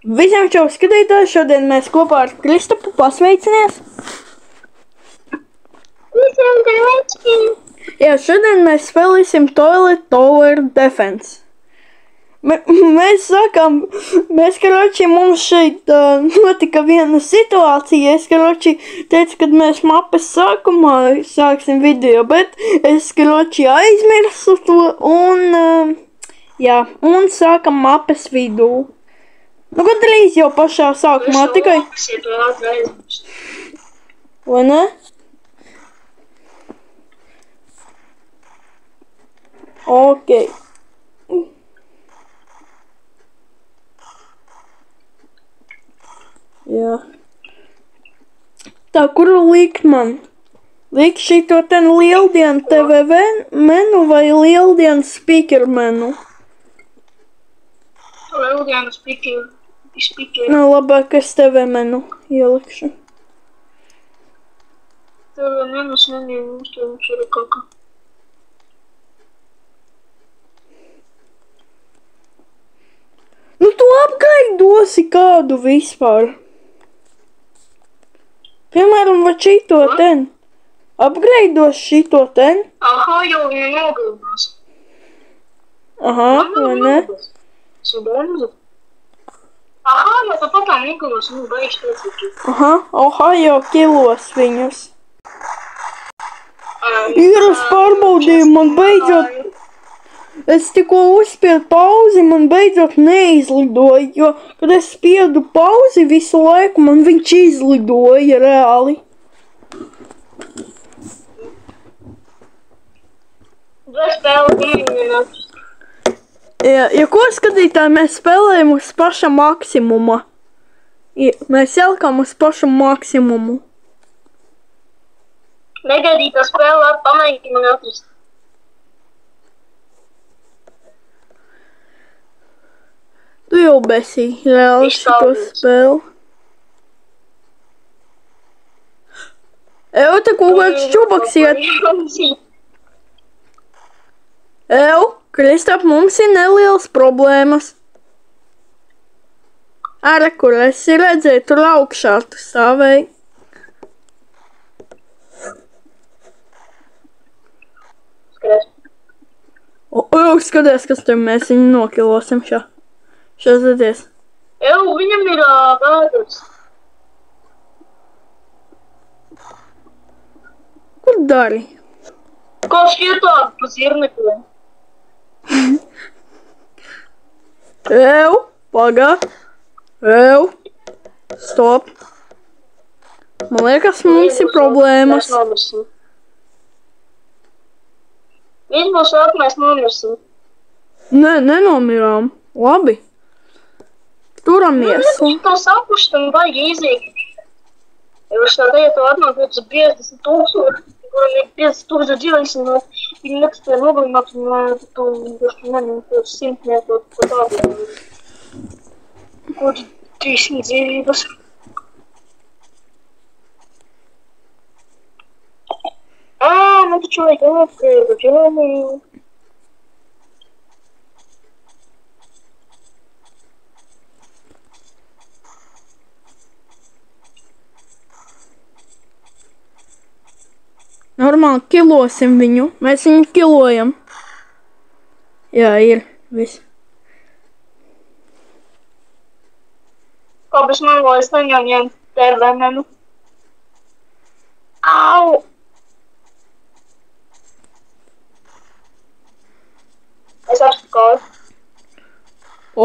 Visiem čau skatītāji, šodien mēs kopā ar Kristapu pasveicinies. Visiem čaučki! Jā, šodien mēs spēlēsim Toilet Tower Defense. Mēs sākām, karoči, mums šeit notika viena situācija. Es, karoči, teicu, kad mēs mapes sākumā sāksim video, bet es, karoči, aizmirsu to un, jā, un sākam mapes vidū. Nu, gandrīz jau pašā sākumā, tikai... Vai ne? Ok. Jā. Tā, kuru likt man? Likt šito ten lieldienu TVV menu vai lieldienu speaker menu? Lieldienu speaker. Nā, labāk es TV menu ielikšu. TV menus nenīm, mums ir kaut kā. Nu, tu apgaidosi kādu vispār. Piemēram, vai šito ten. Apgaidos šito ten. Aha, jau viņa nogaidās. Aha, vai ne? Aha, jau tāpat tā nogaidās, nu, beigš pēcīgi. Aha, Ohio kilos viņus. Ir uz pārbaudījumu, man beidzot... Es tikko uzspiedu pauzi, man beidzot neizlidoja, jo, kad es spiedu pauzi visu laiku, man viņš izlidoja reāli. Ja ko skatītāji, mēs spēlējam uz paša maksimuma. Mēs ielikām uz pašu maksimumu. Negaidītā spēlē pamēģi man atrast. Tu jau besī, reāli šito spēli. Ew, te kaut kāds čubaks iet. Ew, Kristap, mums ir nelielas problēmas. Ara, kur esi redzēju, tur augšā tu stāvēji. Skaties, kas tur mēs viņu nokilosim šā. Šazaties. Ew, viņam ir bēdas. Kur dari? Ko šķietādi pa zirnekliem? Ew, pagā. Ew. Stop. Man liekas, mums ir problēmas. Viņš būs vēl, mēs nomirsim. Nē, nenomirām. Labi. Turamies. Nu, tā sapuši, tam baigi izīgi. Ja viņš tā lietu atnāk 50 000, kuram ir 50 000 dzīvēs, un viņi nekastē nogalināt, un tu neņem 100 metru pa tādu. Kur 300 dzīvības. Man taču vajag elektrību, ģēniju. Normāli kilosim viņu. Mēs viņu kilojam. Jā, ir. Viss. Kāpēc man vēl es neņem TV menu? Au! Es apskāju.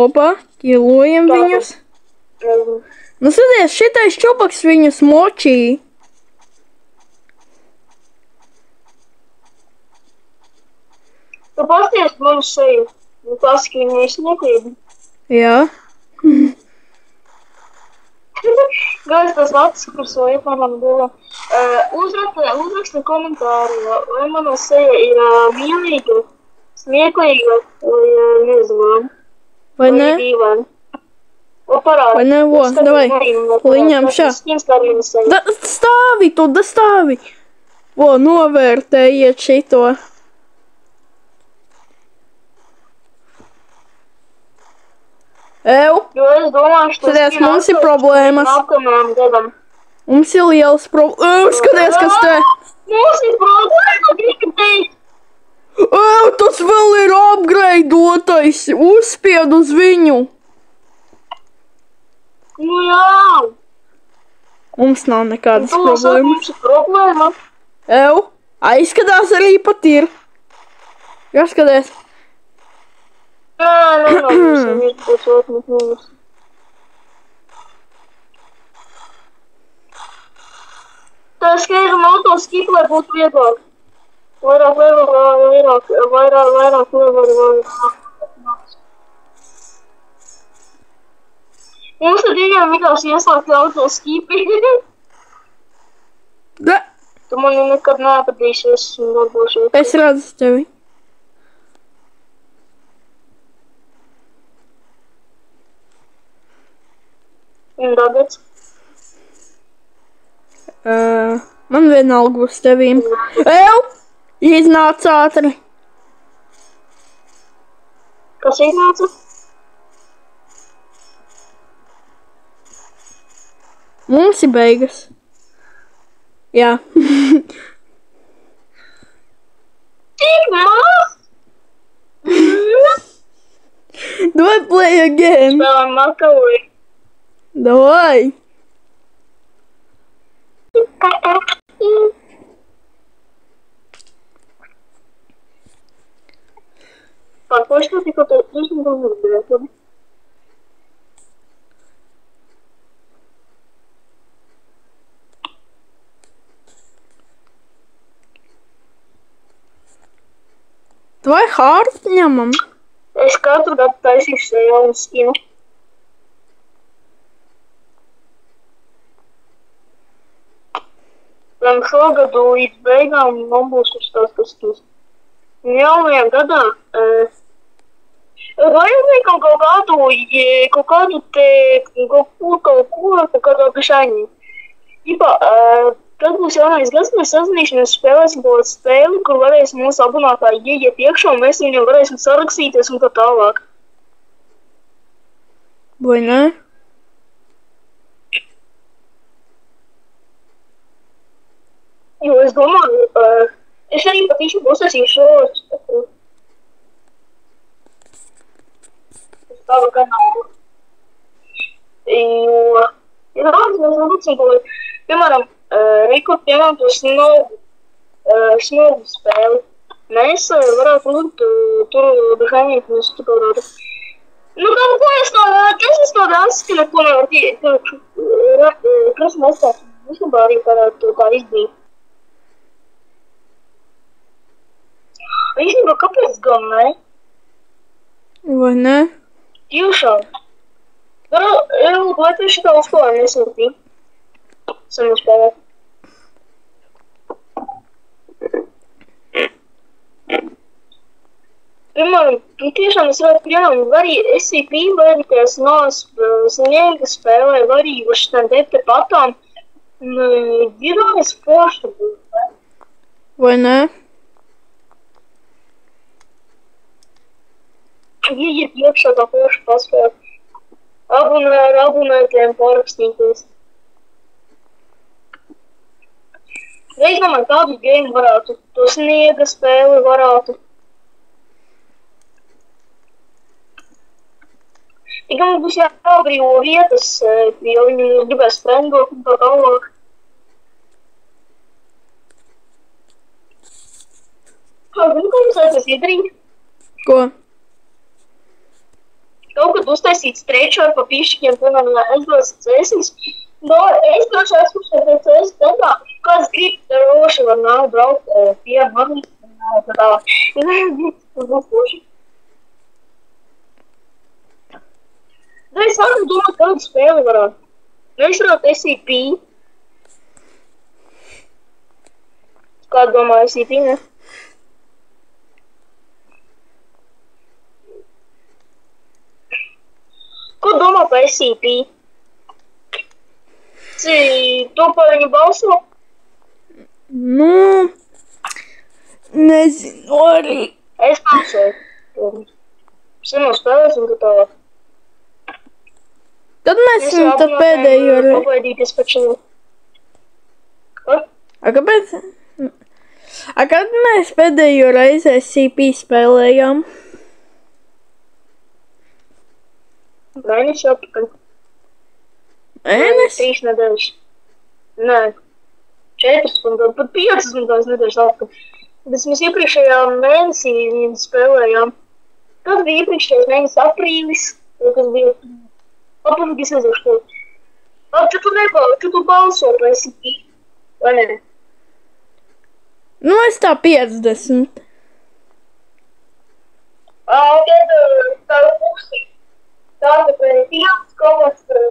Opa, kilojam viņus. Nu, saties, šitais čubaks viņus močīja. Tu pasties manu seju. Nu, klasiski viņa es neklīdu. Jā. Gājis tas Latvijas, kurš vēl ieplānām bilo. Uzraksta komentāru, vai mana seja ir mīlīga, smieklīga, vai nezinu. Vai ne? Dīvaini. O parādi. Vai ne, vo, davai. Liņām šā. Stāvi tu, da stāvi. Vo, novērtējiet šito. Ew! Jo es domāju, ka Skaties, mums ir problēmas. Nākamajam gadam. Mums ir liels problēmas. Skaties, kas te! Mums ir problēma, gribu teikt. Tas vēl ir upgradeotais. Uzspied uz viņu. Nu jā. Mums nav nekādas problēmas. Mums ir problēma. Aizskatās arī pat ir. Jāskaties. Nē, mums ir būs otrs mūs. Tā skaidram autoskipu, lai būtu vieglāk. Vairāk. Mums tad vienkārši vienkārši ieslēgt autoskipi. Ne. Tu mani nekad neapadīsies un darbošies. Es redzu tevi. Un tagad? Man vienalga uz tevīm. Iznāca ātri. Kas iznāca? Mums ir beigas. Jā. Tik maz? Давай play again. Spēlēm Markavoju. Давай. Так, точно ты кто-то нужно было. Давай hard ņemam. Es katru gadu taisīšu sev jaunu skinu. Lai šogad līdz beigām man būs uz tās skins. Jaunajā gadā vajag kaut kādu te, kaut kādā bišaņi. Kad būs jaunais gads, mēs sazināšanos spēlēsim kaut kādu spēli, kur varēsim mūsu abonētāji ieiet iekšā un mēs viņiem varēsim sarakstīties un tā tālāk. Vai ne? Jo es domāju, es arī patīšu uztaisīšu šo. Es tādu kanālu. Jo, ja rādas mēs nebūsim, piemēram, Rikot, piemēram, to snogu spēli. Mēs varētu likt tur behaņīt mēs tu kaut kādu. Nu, ko es to atskinu, ko nevar kas nestāt. Vispār arī varētu to tā izdarīt. Īstenībā, kāpēc gan ne? Vai ne? Tiešām. Vai tu šitā uzklāju nesūtīji? Sanu spēlēt. Piemēram, tiešām es varētu piemēram, vai arī SCP, vai arī tās sniega spēlē, vai arī uz šitām te patām. Vienādas forši būs. Vai ne? Ieiet iekšā tā forši paspēlēt. Abonētiem parakstīties. Es domāju, tādu game varētu, to sniega spēli varētu. Tikai mums būs jābrīvo vietas, jo viņi gribēs frendot un tā tālāk. Ko mums vajadzēs iedarīt? Ko? Kaut kad uztaisīt strečoru pa pišķiem, piemēram, aizbrauc cēsīs. No, es droši esmu šeit cēsīs tēmā, kāds grib roši var nav braukt pie manis un tā tālāk. Es nevienu grib. Da es varu domāt, kādu spēli varētu. Mēs varētu SCP. Kādu domā SCP, ne? Ko domā par SCP? Tu par viņu balso? Nu, nezinu arī. Es balsoju. Seno spēlēsim, ka tālāk. neesam tad pēdējo reizi. Pabaidīties paču. Ko? Kāpēc? Kad mēs pēdējo reizi SCP spēlējām? Mēneši atpakaļ. Mēneši? 3 nedēļas. Nē. 4 un pat 5 nedēļas atpakaļ. Bet mēs iepriekšējā mēnesī spēlējām. Kad bija iepriekšējais mēnesis aprīlis, kad bija... Apmēram, es nezinu, ko. Tu tu balso par SCP, vai ne? Nu, es tā 50. Tad tā pusi. Tāda pēc 5 komas, tu ir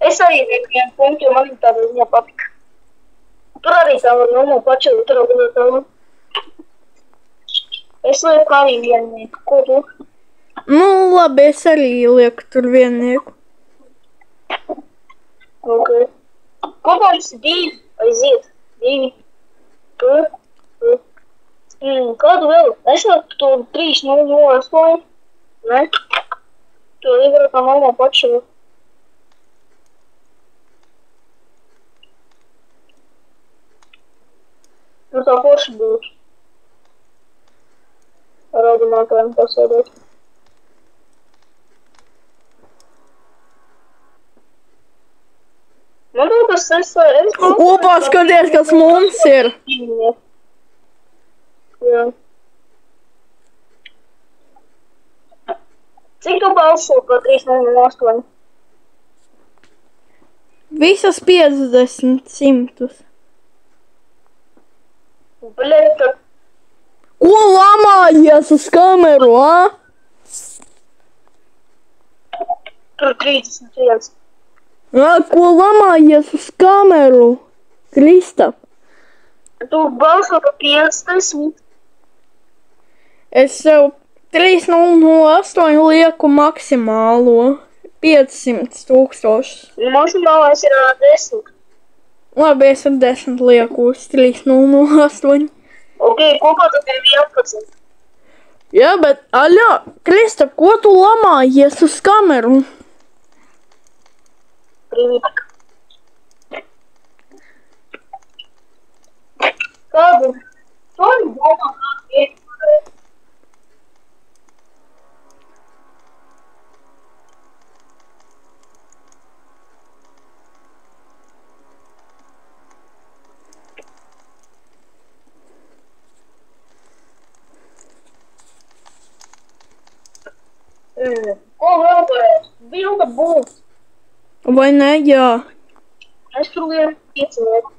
Es arī vienu punktu, jo man tāda ziņā patika. Tur arī tā var nomā paču utraugunātāju. Es lieku arī viennieku. Ko tu? Nu, labi, es arī lieku tur viennieku. Ok. Kopā mums ir 2, aiziet. 2. Tur. Kādu vēl? Es lieku to 3.008. Ne? To ievaru tā nomā paču. Tur tā forši būtu. Ar audinātājiem pasēdēt. Man liekas, Opā, skaties, kas mums ir. Jā. Cik tu balso par 3.08? Visas 50 simtus. Bļet, Ko lamājies uz kameru, tur 31. Ko lamājies uz kameru? Kristap. Tu balso par 50. Es sev 3.008 lieku maksimālo. 500,000. Maksimālais ir 10. Labi, es ar 10 lieku uz 3.008. Ok, kopā tad ir 11. Jā, bet, aļā, Kristap, ko tu lamājies uz kameru? Brīvība. Kādu? To ir domā, kādu iekļūt. Ko vēl varētu? Bilda būt. Vai ne? Jā. Es tur lielu 5 lieku.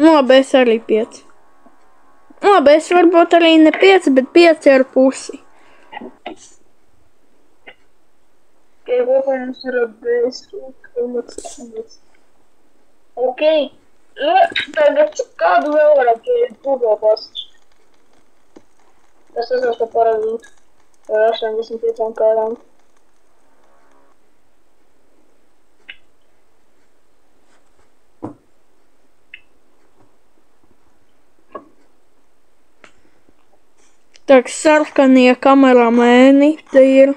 Labi, es arī 5. Labi, es varbūt arī ne 5, bet 5,5. Kopā mums ir bez trūkums. Ok. Tagad kādu vēl varētu publikās? Tas esmu tā parazīt. Ar 85 kādām. Tā sarkanie kameramēni te ir.